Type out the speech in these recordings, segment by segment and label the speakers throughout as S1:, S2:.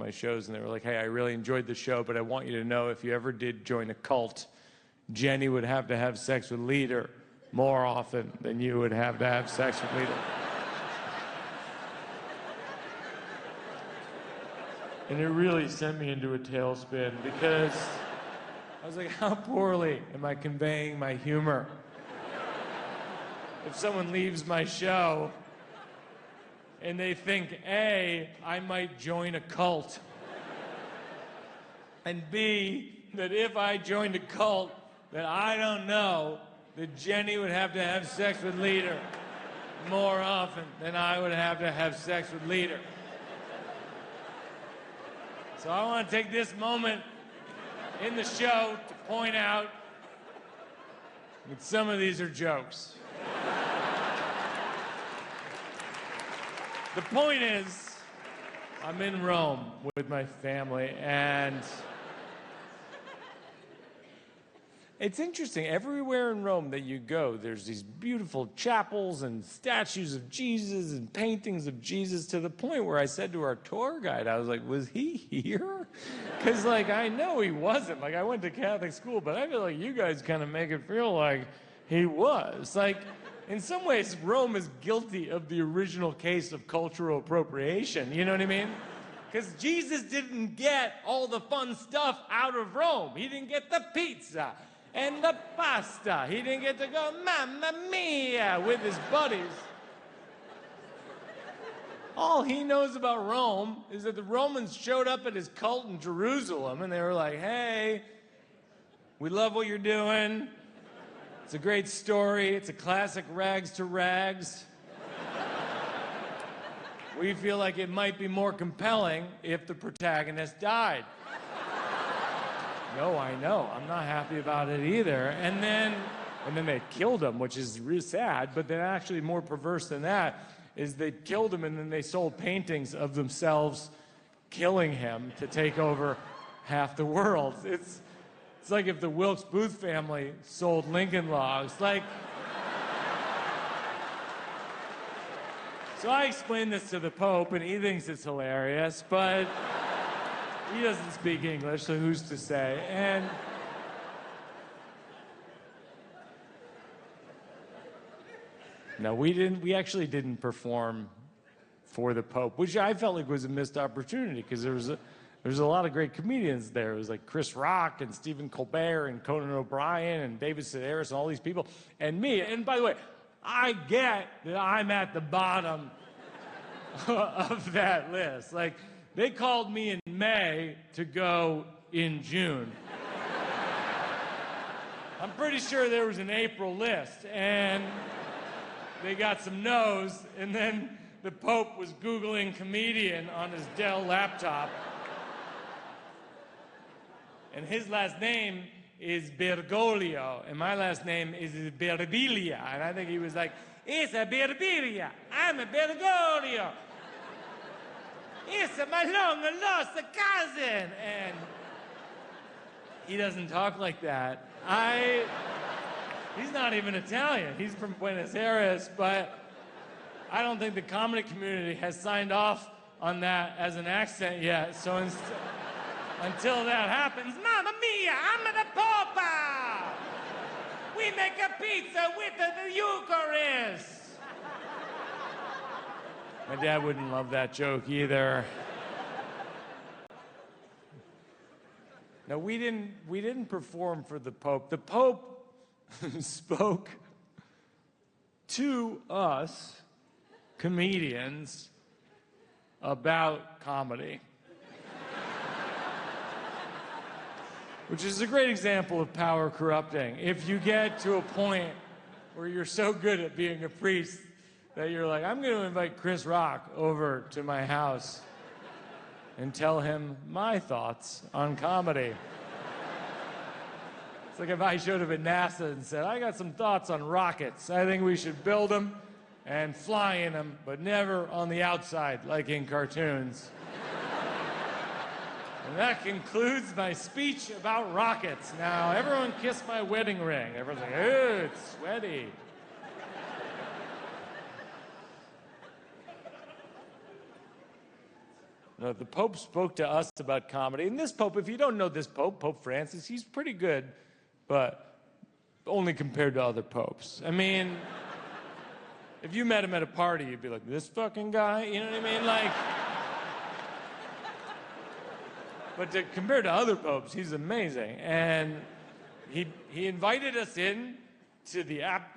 S1: my shows, and they were like, hey, I really enjoyed the show, but I want you to know if you ever did join a cult, Jenny would have to have sex with Leader more often than you would have to have sex with Leader. And it really sent me into a tailspin because I was like, how poorly am I conveying my humor? If someone leaves my show and they think, A, I might join a cult, and B, that if I joined a cult, that I don't know that Jenny would have to have sex with Leader more often than I would have to have sex with Leader. So I want to take this moment in the show to point out that some of these are jokes. The point is, I'm in Rome with my family, and it's interesting. Everywhere in Rome that you go, there's these beautiful chapels and statues of Jesus and paintings of Jesus, to the point where I said to our tour guide, I was like, was he here? Because, like, I know he wasn't. Like, I went to Catholic school, but I feel like you guys kind of make it feel like he was. Like, in some ways, Rome is guilty of the original case of cultural appropriation. You know what I mean? Because Jesus didn't get all the fun stuff out of Rome. He didn't get the pizza and the pasta. He didn't get to go, Mamma Mia, with his buddies. All he knows about Rome is that the Romans showed up at his cult in Jerusalem, and they were like, hey, we love what you're doing. It's a great story. It's a classic rags to rags. We feel like it might be more compelling if the protagonist died. No, I know. I'm not happy about it either. And then they killed him, which is really sad, but then actually more perverse than that is they killed him and then they sold paintings of themselves killing him to take over half the world. It's like if the Wilkes Booth family sold Lincoln Logs. Like, so I explained this to the Pope, and he thinks it's hilarious, but he doesn't speak English, so who's to say? And no, we actually didn't perform for the Pope, which I felt like was a missed opportunity, because there was a lot of great comedians there. It was like Chris Rock and Stephen Colbert and Conan O'Brien and David Sedaris and all these people, and me. And by the way, I get that I'm at the bottom of that list. Like, they called me in May to go in June. I'm pretty sure there was an April list, and they got some no's, and then the Pope was Googling comedian on his Dell laptop. And his last name is Bergoglio, and my last name is Birbiglia. And I think he was like, it's a Birbiglia, I'm a Bergoglio. It's my long-lost cousin. And he doesn't talk like that. He's not even Italian. He's from Buenos Aires, but I don't think the comedy community has signed off on that as an accent yet. So until that happens, Mamma Mia, I'm the Papa! We make a pizza with the Eucharist! My dad wouldn't love that joke either. No, we didn't perform for the Pope. The Pope spoke to us, comedians, about comedy. Which is a great example of power corrupting. If you get to a point where you're so good at being a priest that you're like, I'm going to invite Chris Rock over to my house and tell him my thoughts on comedy. It's like if I showed up at NASA and said, I got some thoughts on rockets. I think we should build them and fly in them, but never on the outside like in cartoons. And that concludes my speech about rockets. Now, everyone kiss my wedding ring. Everyone's like, oh, it's sweaty. No, the Pope spoke to us about comedy. And this Pope, if you don't know this Pope, Pope Francis, he's pretty good, but only compared to other popes. I mean, if you met him at a party, you'd be like, this fucking guy? You know what I mean? Like, but compared to other popes, he's amazing. And he invited us in to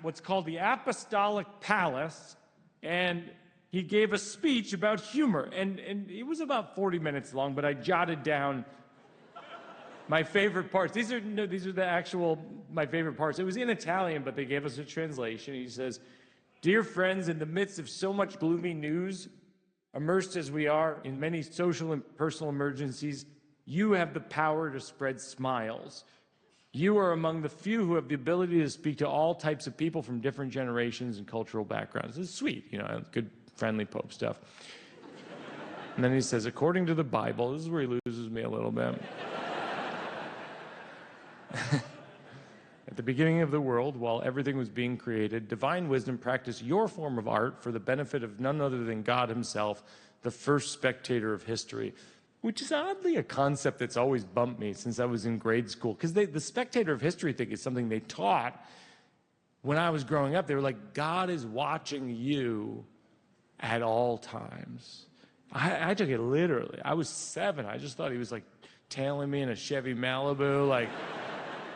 S1: what's called the Apostolic Palace, and he gave a speech about humor. And it was about 40 minutes long, but I jotted down my favorite parts. These are the actual, my favorite parts. It was in Italian, but they gave us a translation. He says, "Dear friends, in the midst of so much gloomy news, immersed as we are in many social and personal emergencies, you have the power to spread smiles. You are among the few who have the ability to speak to all types of people from different generations and cultural backgrounds." It's sweet, you know, good, friendly Pope stuff. And then he says, according to the Bible, this is where he loses me a little bit. At the beginning of the world, while everything was being created, divine wisdom practiced your form of art for the benefit of none other than God himself, the first spectator of history. Which is oddly a concept that's always bumped me since I was in grade school. Because the spectator of history thing is something they taught when I was growing up. They were like, God is watching you at all times. I took it literally. I was 7. I just thought he was like tailing me in a Chevy Malibu. Like,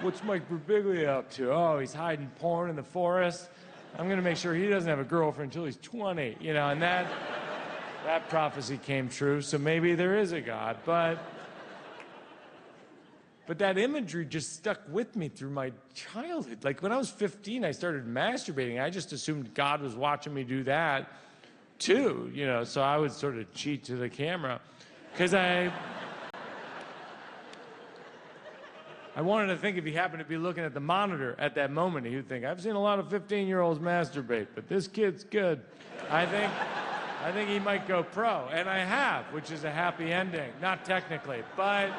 S1: what's Mike Birbiglia up to? Oh, he's hiding porn in the forest. I'm going to make sure he doesn't have a girlfriend until he's 20. You know, and that prophecy came true, so maybe there is a God, but that imagery just stuck with me through my childhood. Like when I was 15, I started masturbating. I just assumed God was watching me do that too, you know, so I would sort of cheat to the camera because I wanted to think if he happened to be looking at the monitor at that moment, he would think, I've seen a lot of 15-year-olds masturbate, but this kid's good. I think he might go pro, and I have, which is a happy ending. Not technically, but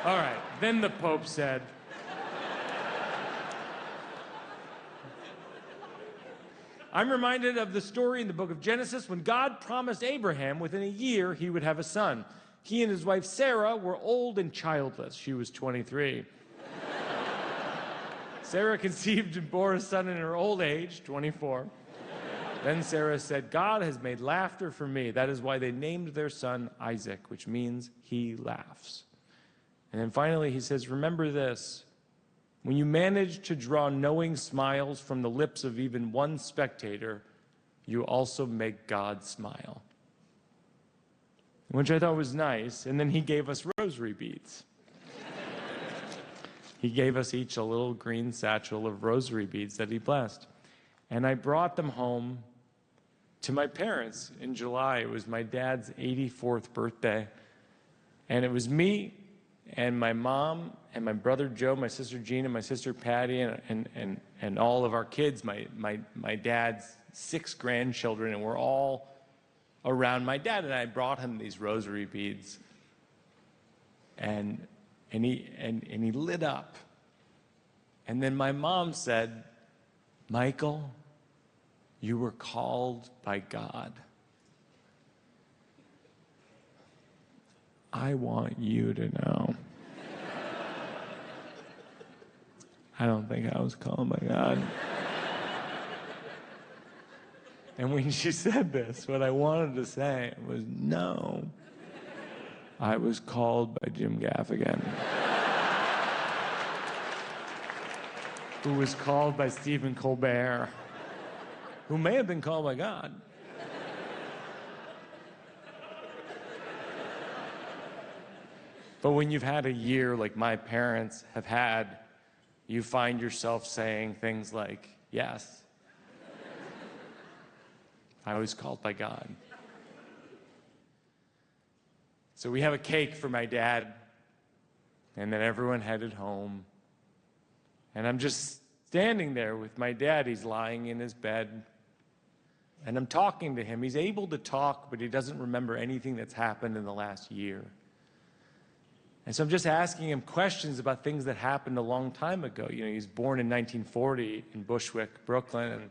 S1: all right. Then the Pope said, I'm reminded of the story in the book of Genesis when God promised Abraham within a year he would have a son. He and his wife Sarah were old and childless. She was 23. Sarah conceived and bore a son in her old age, 24. Then Sarah said, God has made laughter for me. That is why they named their son Isaac, which means he laughs. And then finally he says, remember this. When you manage to draw knowing smiles from the lips of even one spectator, you also make God smile. Which I thought was nice. And then he gave us rosary beads. He gave us each a little green satchel of rosary beads that he blessed. And I brought them home to my parents in July. It was my dad's 84th birthday. And it was me and my mom and my brother Joe, my sister Jean, and my sister Patty, and all of our kids, my dad's 6 grandchildren, and we're all around my dad. And I brought him these rosary beads. And he lit up. And then my mom said, Michael, you were called by God. I want you to know. I don't think I was called by God. And when she said this, what I wanted to say was, no, I was called by Jim Gaffigan, who was called by Stephen Colbert, who may have been called by God. But when you've had a year like my parents have had, you find yourself saying things like, yes, I was called by God. So we have a cake for my dad, and then everyone headed home. And I'm just standing there with my dad. He's lying in his bed. And I'm talking to him. He's able to talk, but he doesn't remember anything that's happened in the last year. And so I'm just asking him questions about things that happened a long time ago. You know, he was born in 1940 in Bushwick, Brooklyn, and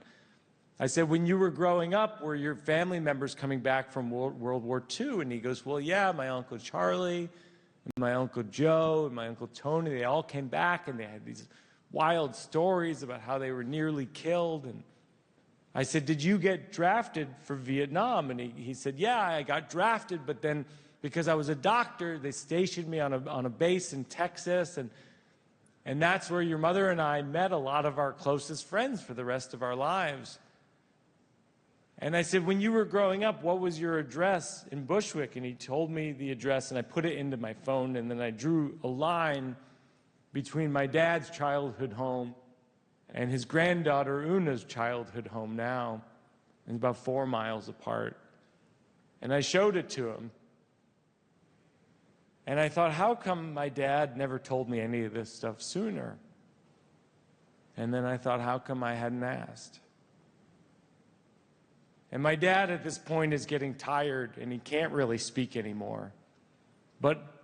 S1: I said, when you were growing up, were your family members coming back from World War II? And he goes, well, yeah, my Uncle Charlie, and my Uncle Joe, and my Uncle Tony, they all came back, and they had these wild stories about how they were nearly killed. And I said, did you get drafted for Vietnam? And he said, yeah, I got drafted, but then because I was a doctor, they stationed me on a base in Texas, and that's where your mother and I met a lot of our closest friends for the rest of our lives. And I said, when you were growing up, what was your address in Bushwick? And he told me the address, and I put it into my phone, and then I drew a line between my dad's childhood home and his granddaughter Una's childhood home now. It's about 4 miles apart. And I showed it to him. And I thought, how come my dad never told me any of this stuff sooner? And then I thought, how come I hadn't asked? And my dad at this point is getting tired, and he can't really speak anymore. But